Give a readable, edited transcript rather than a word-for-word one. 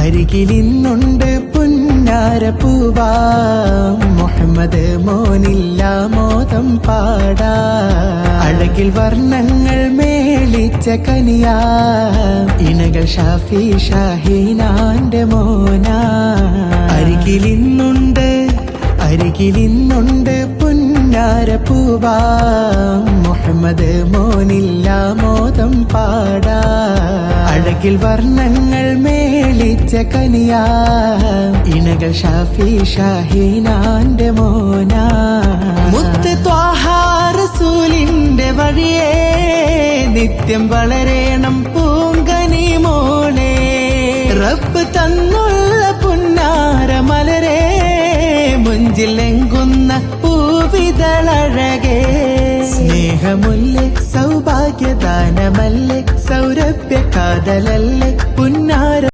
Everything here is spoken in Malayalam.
അരികിലിന്നുണ്ട് പുന്നാരപ്പൂവാ മുഹമ്മദ് മോനില്ല മോദം പാടാ അഴകിൽ വർണ്ണങ്ങൾ മേളിച്ച കനിയാ ഇണകൾ ഷാഫി ഷാഹീനാന്റെ മോനാ അരികിലിന്നുണ്ട് പുന്നാരപ്പൂവാ മുഹമ്മദ് മോനില്ല മോദം പാടാ അഴകിൽ വർണ്ണങ്ങൾ മേളിച്ച കനിയാ ഇണകൾ ഷാഫി ഷാഹീനാന്റെ മോനാ മുത്ത് ത്വാഹ റസൂലിന്റെ വഴിയേ നിത്യം വളരേണം പൂങ്കനി മോളെ റബ്ബ് തന്നുള്ള പുന്നാര മലരേ മുഞ്ചിലെങ്കുന്ന പൂവിതളഴകേ സ്നേഹമുല്ലേ സൗഭാഗ്യദാനമല്ലേ സൗരഭ്യ കാതലല്ലേ പുന്നാര